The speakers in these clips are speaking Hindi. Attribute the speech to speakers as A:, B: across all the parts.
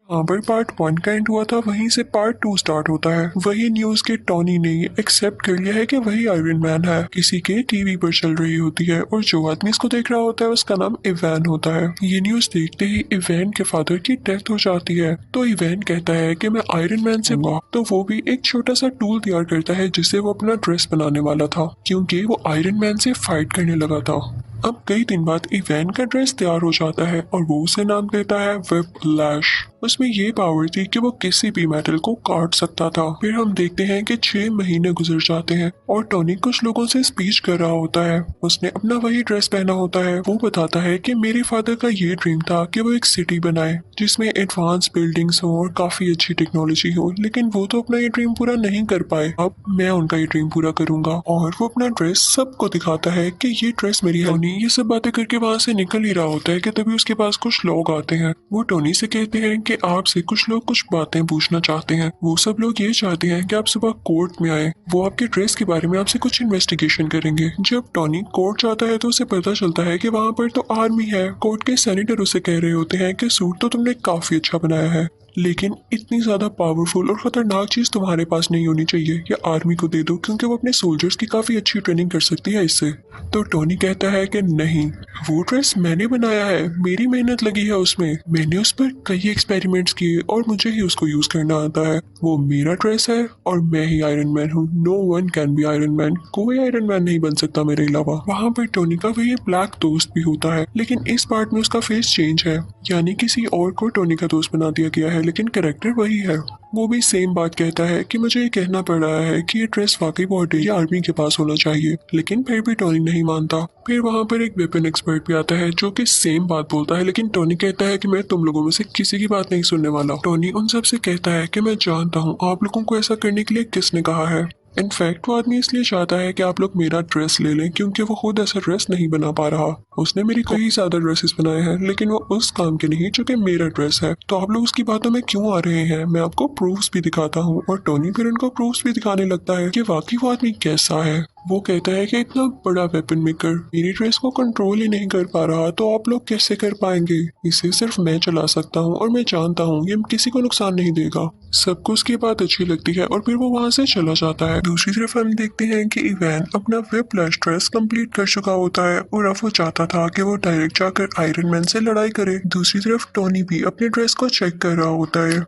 A: हाँ पर पार्ट 1 का एंड हुआ था, वहीं से पार्ट 2 स्टार्ट होता है। वही न्यूज के टॉनी ने एक्सेप्ट कर लिया है कि वही आयरन मैन है। किसी के टीवी पर चल रही होती है और जो आदमी इसको देख रहा होता है उसका नाम इवैन होता है। ये न्यूज देखते ही इवैन के फादर की डेथ हो जाती है, तो इवैन कहता है कि मैं आयरन मैन से माँ, तो वो भी एक छोटा सा टूल तैयार करता है जिससे वो अपना ड्रेस बनाने वाला था, क्योंकि वो आयरन मैन से फाइट करने लगा था। अब कई दिन बाद इवैन का ड्रेस तैयार हो जाता है और वो उसे नाम देता है व्हिपलैश। उसमें ये पावर थी कि वो किसी भी मेटल को काट सकता था। फिर हम देखते हैं कि 6 महीने गुजर जाते हैं और टोनी कुछ लोगों से स्पीच कर रहा होता है। उसने अपना वही ड्रेस पहना होता है। वो बताता है कि मेरे फादर का ये ड्रीम था कि वो एक सिटी बनाए जिसमें एडवांस बिल्डिंग्स हो और काफी अच्छी टेक्नोलॉजी हो, लेकिन वो तो अपना ये ड्रीम पूरा नहीं कर पाए। अब मैं उनका ये ड्रीम पूरा करूंगा। और वो अपना ड्रेस सबको दिखाता है कि ये ड्रेस मेरी है। टोनी ये सब बातें करके वहां से निकल ही रहा होता है कि तभी उसके पास कुछ लोग आते हैं। वो टोनी से कहते हैं कि आपसे कुछ लोग कुछ बातें पूछना चाहते हैं। वो सब लोग ये चाहते हैं कि आप सुबह कोर्ट में आए। वो आपके ड्रेस के बारे में आपसे कुछ इन्वेस्टिगेशन करेंगे। जब टोनी कोर्ट जाता है तो उसे पता चलता है कि वहाँ पर तो आर्मी है। कोर्ट के सेनेटर उसे कह रहे होते हैं कि सूट तो तुमने काफी अच्छा बनाया है, लेकिन इतनी ज्यादा पावरफुल और खतरनाक चीज तुम्हारे पास नहीं होनी चाहिए, या आर्मी को दे दो क्योंकि वो अपने सोल्जर्स की काफी अच्छी ट्रेनिंग कर सकती है इससे। तो टोनी कहता है कि नहीं, वो ड्रेस मैंने बनाया है, मेरी मेहनत लगी है उसमें, मैंने उस पर कई एक्सपेरिमेंट्स किए और मुझे ही उसको यूज करना आता है। वो मेरा ड्रेस है और मैं ही आयरन मैन हूँ। No one can be Iron Man, कोई आयरन मैन नहीं बन सकता मेरे अलावा। वहाँ पर टोनी का वही ब्लैक दोस्त भी होता है, लेकिन इस पार्ट में उसका फेस चेंज है, यानी किसी और को टोनी का दोस्त बना दिया गया है, लेकिन कैरेक्टर वही है। वो भी सेम बात कहता है कि मुझे ये कहना पड़ रहा है कि ये ड्रेस वाकई बहुत ये आर्मी के पास होना चाहिए, लेकिन फिर भी टोनी नहीं मानता। फिर वहाँ पर एक वेपन एक्सपर्ट भी आता है जो कि सेम बात बोलता है, लेकिन टोनी कहता है कि मैं तुम लोगों में से किसी की बात नहीं सुनने वाला। टोनी उन सब से कहता है कि मैं जानता हूँ आप लोगों को ऐसा करने के लिए किसने कहा है। इनफैक्ट वो आदमी इसलिए चाहता है कि आप लोग मेरा ड्रेस ले लें क्योंकि वो खुद ऐसा ड्रेस नहीं बना पा रहा। उसने मेरी कई ज्यादा ड्रेसेस बनाए हैं, लेकिन वो उस काम के नहीं जो कि मेरा ड्रेस है। तो आप लोग उसकी बातों में क्यों आ रहे हैं? मैं आपको प्रूफ्स भी दिखाता हूँ। और टोनी फिर उनको प्रूफ्स भी दिखाने लगता है कि वाकई वो आदमी कैसा है। वो कहता है कि इतना बड़ा वेपन मेकर मेरी ड्रेस को कंट्रोल ही नहीं कर पा रहा, तो आप लोग कैसे कर पाएंगे? इसे सिर्फ मैं चला सकता हूँ और मैं जानता हूँ ये किसी को नुकसान नहीं देगा। सबको उसकी बात अच्छी लगती है और फिर वो वहाँ से चला जाता है। दूसरी तरफ हम देखते हैं कि इवैन अपना व्हिपलैश ड्रेस कंप्लीट कर चुका होता है और अब वो चाहता था कि वो डायरेक्ट जाकर आयरन मैन से लड़ाई करे। दूसरी तरफ टोनी भी अपने ड्रेस को चेक कर रहा होता है।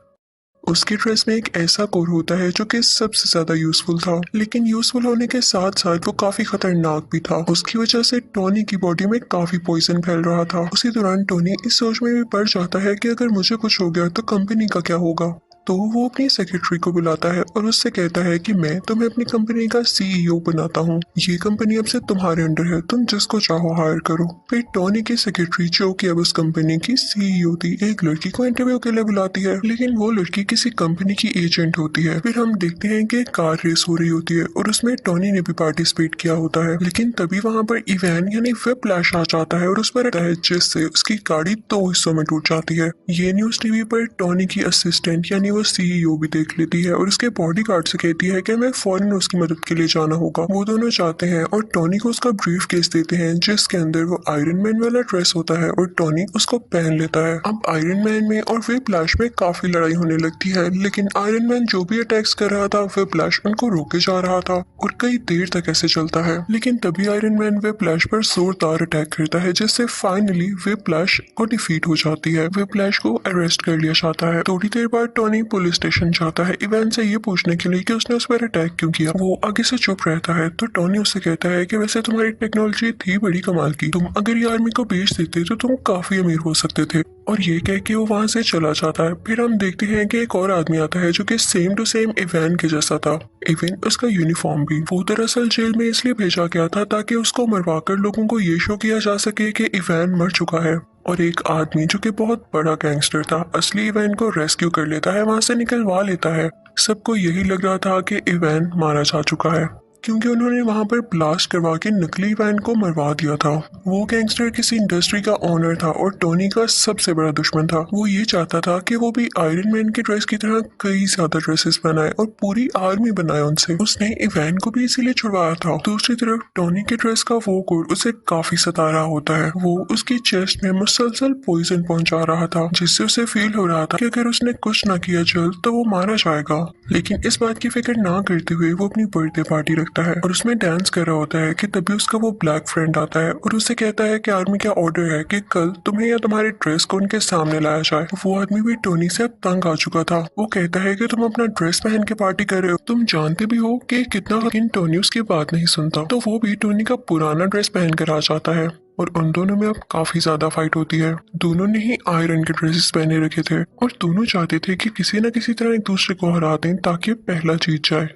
A: उसके ड्रेस में एक ऐसा कोर होता है जो कि सबसे ज्यादा यूजफुल था, लेकिन यूजफुल होने के साथ साथ वो काफी खतरनाक भी था। उसकी वजह से टोनी की बॉडी में काफी पॉइजन फैल रहा था। उसी दौरान टोनी इस सोच में भी पड़ जाता है कि अगर मुझे कुछ हो गया तो कंपनी का क्या होगा। तो वो अपनी सेक्रेटरी को बुलाता है और उससे कहता है कि मैं तुम्हें अपनी कंपनी का सीईओ बनाता हूँ। ये कंपनी अब से तुम्हारे अंडर है, तुम जिसको चाहो हायर करो। फिर टोनी की सेक्रेटरी जो कि अब उस कंपनी की सीईओ थी, एक लड़की को इंटरव्यू के लिए बुलाती है, लेकिन वो लड़की किसी कंपनी की एजेंट होती है। फिर हम देखते हैं कि कार रेस हो रही होती है और उसमें टोनी ने भी पार्टिसिपेट किया होता है, लेकिन तभी वहाँ पर इवैन यानी व्हिपलैश आ जाता है और उस पर अटैक है, जिससे उसकी गाड़ी 2 हिस्सों में टूट जाती है। ये न्यूज टीवी पर टोनी की असिस्टेंट यानी वो सीईओ भी देख लेती है और उसके बॉडीगार्ड से कहती है कि हमें फौरन उसकी मदद के लिए जाना होगा। वो दोनों जाते हैं और टोनी को उसका ब्रीफ केस देते हैं जिसके अंदर वो आयरन मैन वाला ड्रेस होता है और टोनी उसको पहन लेता है। अब आयरन मैन में और व्हिपलैश में काफी लड़ाई होने लगती है, लेकिन आयरन मैन जो भी अटैक्स कर रहा था व्हिपलैश उनको रोके जा रहा था और कई देर तक ऐसे चलता है। लेकिन तभी आयरन मैन व्हिपलैश पर जोरदार अटैक करता है जिससे फाइनली व्हिपलैश को डिफीट हो जाती है। व्हिपलैश को अरेस्ट कर लिया जाता है। थोड़ी देर बाद टोनी पुलिस स्टेशन जाता है इवैन से ये पूछने के लिए कि उसने उस पर अटैक क्यों किया। वो आगे से चुप रहता है तो टोनी उससे कहता है कि वैसे तुम्हारी टेक्नोलॉजी थी बड़ी कमाल की, तुम अगर ये आर्मी को बेच देते तो तुम काफी अमीर हो सकते थे। और ये कह के वो वहां से चला जाता है। फिर हम देखते हैं कि एक और आदमी आता है जो कि सेम टू सेम इवैन के जैसा था, इवन उसका यूनिफॉर्म भी। वो दरअसल जेल में इसलिए भेजा गया था ताकि उसको मरवाकर लोगों को ये शो किया जा सके कि इवैन मर चुका है। और एक आदमी जो कि बहुत बड़ा गैंगस्टर था असली इवैन को रेस्क्यू कर लेता है, वहां से निकलवा लेता है। सबको यही लग रहा था कि इवैन मारा जा चुका है, क्योंकि उन्होंने वहां पर ब्लास्ट करवा के नकली वैन को मरवा दिया था। वो गैंगस्टर किसी इंडस्ट्री का ओनर था और टोनी का सबसे बड़ा दुश्मन था। वो ये चाहता था कि वो भी आयरन मैन के ड्रेस की तरह कई ज्यादा ड्रेसेस बनाए और पूरी आर्मी बनाए उनसे। उसने इवैन को भी इसीलिए छुड़वाया था। दूसरी तरफ टोनी के ड्रेस का वो कोड उसे काफी सता रहा होता है। वो उसकी चेस्ट में मुसलसल पॉइजन पहुंचा रहा था, जिससे उसे फील हो रहा था कि अगर उसने कुछ ना किया जल्द तो वो मारा जाएगा। लेकिन इस बात की फिक्र ना करते हुए वो अपनी बर्थडे पार्टी रखता है और उसमें डांस कर रहा होता है कि तभी उसका वो ब्लैक फ्रेंड आता है और उससे कहता है कि आर्मी का ऑर्डर है कि कल तुम्हें या तुम्हारे ड्रेस को उनके सामने लाया जाए। वो आदमी भी टोनी से अब तंग आ चुका था। वो कहता है कि तुम अपना ड्रेस पहन के पार्टी कर रहे हो, तुम जानते भी हो कि कितना, लेकिन टोनी उसकी बात नहीं सुनता। तो वो भी टोनी का पुराना ड्रेस पहन कर आ जाता है और उन दोनों में अब काफी ज्यादा फाइट होती है। दोनों ने ही आयरन के ड्रेसेस पहने रखे थे और दोनों चाहते थे कि किसी न किसी तरह एक दूसरे को हरा दें ताकि पहला जीत जाए।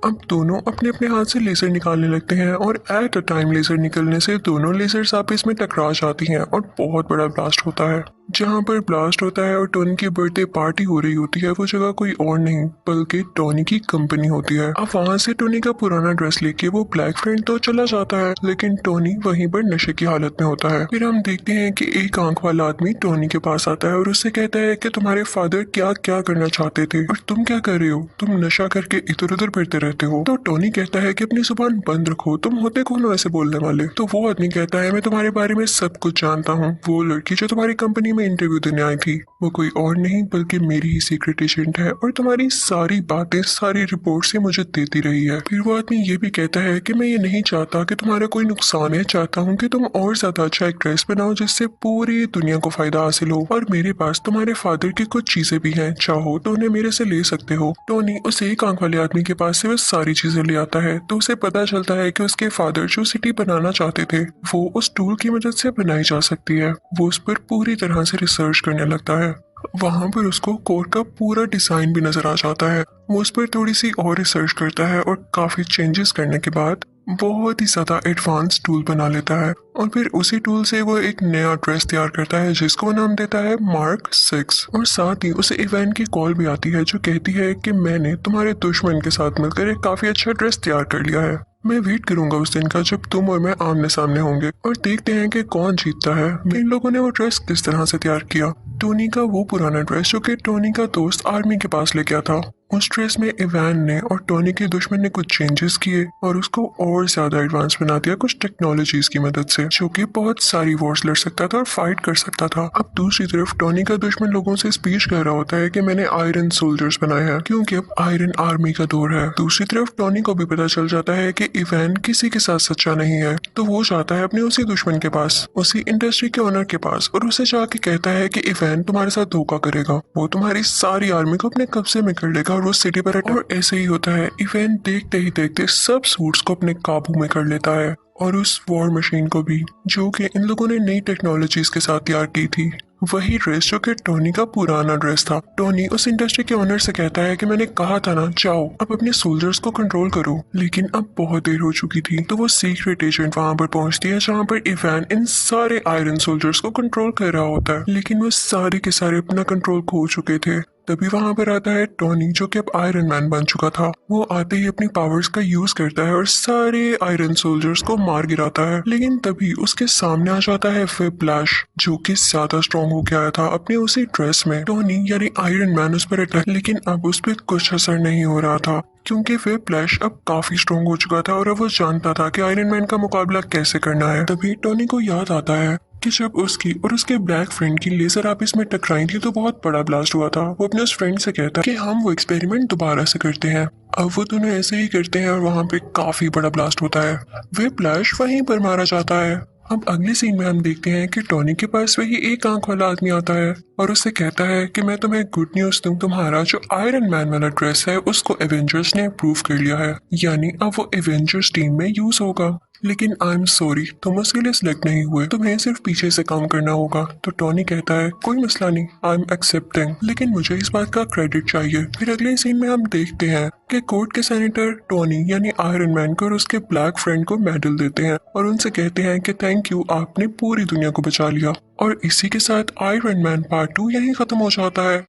A: अब दोनों अपने अपने हाथ से लेजर निकालने लगते हैं और एट अ टाइम लेजर निकलने से दोनों लेजर्स आपस में टकरा जाती हैं और बहुत बड़ा ब्लास्ट होता है। जहाँ पर ब्लास्ट होता है और टोनी की बर्थडे पार्टी हो रही होती है वो जगह कोई और नहीं बल्कि टोनी की कंपनी होती है। अब वहाँ से टोनी का पुराना ड्रेस लेके वो ब्लैक फ्रेंड तो चला जाता है, लेकिन टोनी वहीं पर नशे की हालत में होता है। फिर हम देखते हैं कि एक आंख वाला आदमी टोनी के पास आता है और उससे कहता है कि तुम्हारे फादर क्या क्या करना चाहते थे और तुम क्या कर रहे हो, तुम नशा करके इधर उधर फिरते रहते हो। तो टोनी कहता है कि अपनी जुबान बंद रखो, तुम होते कौन हो ऐसे बोलने वाले। तो वो आदमी कहता है मैं तुम्हारे बारे में सब कुछ जानता हूँ। वो लड़की जो तुम्हारी कंपनी में इंटरव्यू देने आई थी वो कोई और नहीं बल्कि मेरी ही सीक्रेट एजेंट है और तुम्हारी सारी बातें, सारी रिपोर्ट से मुझे देती रही है। फिर वो आदमी ये भी कहता है कि मैं ये नहीं चाहता कि तुम्हारा कोई नुकसान है, चाहता हूँ कि तुम और ज्यादा अच्छा एक ड्रेस बनाओ जिससे पूरी दुनिया को फायदा हासिल हो। और मेरे पास तुम्हारे फादर की कुछ चीजें भी हैं, चाहो तो उन्हें मेरे से ले सकते हो। टोनी उस एक आंख वाले आदमी के पास से वो सारी चीजें ले आता है तो उसे पता चलता है कि उसके फादर जो सिटी बनाना चाहते थे वो उस टूल की मदद से बनाई जा सकती है। वो उस पर पूरी तरह से रिसर्च करने लगता है। वहां पर उसको कोर का पूरा डिजाइन भी नजर आ जाता है। वो उस पर थोड़ी सी और रिसर्च करता है और काफी चेंजेस करने के बाद बहुत ही ज्यादा एडवांस टूल बना लेता है और फिर उसी टूल से वो एक नया ड्रेस तैयार करता है जिसको वो नाम देता है मार्क 6। और साथ ही उसे इवेंट की कॉल भी आती है जो कहती है कि मैंने तुम्हारे दुश्मन के साथ मिलकर एक काफी अच्छा ड्रेस तैयार कर लिया है। मैं वेट करूंगा उस दिन का जब तुम और मैं आमने सामने होंगे और देखते हैं कि कौन जीतता है। इन लोगों ने वो ड्रेस किस तरह से तैयार किया। टोनी का वो पुराना ड्रेस जो कि टोनी का दोस्त आर्मी के पास ले गया था, उस ड्रेस में इवान ने और टोनी के दुश्मन ने कुछ चेंजेस किए और उसको और ज्यादा एडवांस बना दिया कुछ टेक्नोलॉजीज की मदद से, जो कि बहुत सारी वॉर्स लड़ सकता था और फाइट कर सकता था। अब दूसरी तरफ टोनी का दुश्मन लोगों से स्पीच कर रहा होता है कि मैंने आयरन सोल्जर्स बनाए हैं क्योंकि अब आयरन आर्मी का दौर है। दूसरी तरफ टोनी को भी पता चल जाता है कि इवान किसी के साथ सच्चा नहीं है, तो वो जाता है अपने उसी दुश्मन के पास, उसी इंडस्ट्री के ओनर के पास, और उसे जाके कहता है कि इवान तुम्हारे साथ धोखा करेगा, वो तुम्हारी सारी आर्मी को अपने कब्जे में कर लेगा और वो सिटी पर अटैक। और ऐसे ही होता है। इवेन देखते ही देखते सब सूट्स को अपने काबू में कर लेता है और उस वॉर मशीन को भी, जो कि इन लोगों ने नई टेक्नोलॉजीज के साथ तैयार की थी। वही ड्रेस जो कि टोनी का पुराना ड्रेस था। टोनी उस इंडस्ट्री के ओनर से कहता है कि मैंने कहा था ना, जाओ अब अपने सोल्जर्स को कंट्रोल करो, लेकिन अब बहुत देर हो चुकी थी। तो वो सीक्रेट एजेंट वहां पर पहुंचती है जहां पर इवान इन सारे आयरन सोल्जर्स को कंट्रोल कर रहा होता है, लेकिन वो सारे के सारे अपना कंट्रोल खो चुके थे। तभी वहां पर आता है टोनी जो कि अब आयरन मैन बन चुका था। वो आते ही अपनी पावर्स का यूज करता है और सारे आयरन सोल्जर्स को मार गिराता है, लेकिन तभी उसके सामने आ जाता है व्हिप्लैश जो कि ज्यादा स्ट्रॉन्ग हो गया था अपने उसी ड्रेस में। टोनी यानी आयरन मैन उस पर अटैक, लेकिन अब उस पर कुछ असर नहीं हो रहा था क्योंकि व्हिप्लैश अब काफी स्ट्रॉन्ग हो चुका था और अब वो जानता था कि आयरन मैन का मुकाबला कैसे करना है। तभी टोनी को याद आता है कि जब उसकी और उसके ब्लैक फ्रेंड की लेजर आपस में टकराई थी तो बहुत बड़ा ब्लास्ट हुआ था। वो अपने उस फ्रेंड से कहता है कि हम वो एक्सपेरिमेंट दोबारा से करते हैं। अब वो दोनों ऐसे ही करते हैं और वहां पे काफी बड़ा ब्लास्ट होता है। व्हिप्लैश वहीं पर मारा जाता है। अब अगले सीन में हम देखते हैं कि टोनी के पास वही एक आंख वाला आदमी आता है और उससे कहता है कि मैं तुम्हें गुड न्यूज दूं, तुम्हारा जो आयरन मैन वाला ड्रेस है उसको एवेंजर्स ने अप्रूव कर लिया है, यानी अब वो एवेंजर्स टीम में यूज होगा। लेकिन आई एम सॉरी, तुम उसके लिए सिलेक्ट नहीं हुए, तुम्हें सिर्फ पीछे से काम करना होगा। तो टोनी कहता है कोई मसला नहीं, आई एम एक्सेप्टिंग, लेकिन मुझे इस बात का क्रेडिट चाहिए। फिर अगले सीन में हम देखते हैं कि कोर्ट के सेनेटर टोनी यानी आयरन मैन को और उसके ब्लैक फ्रेंड को मेडल देते हैं और उनसे कहते हैं कि थैंक यू, आपने पूरी दुनिया को बचा लिया। और इसी के साथ आयरन मैन पार्ट 2 यहीं खत्म हो जाता है।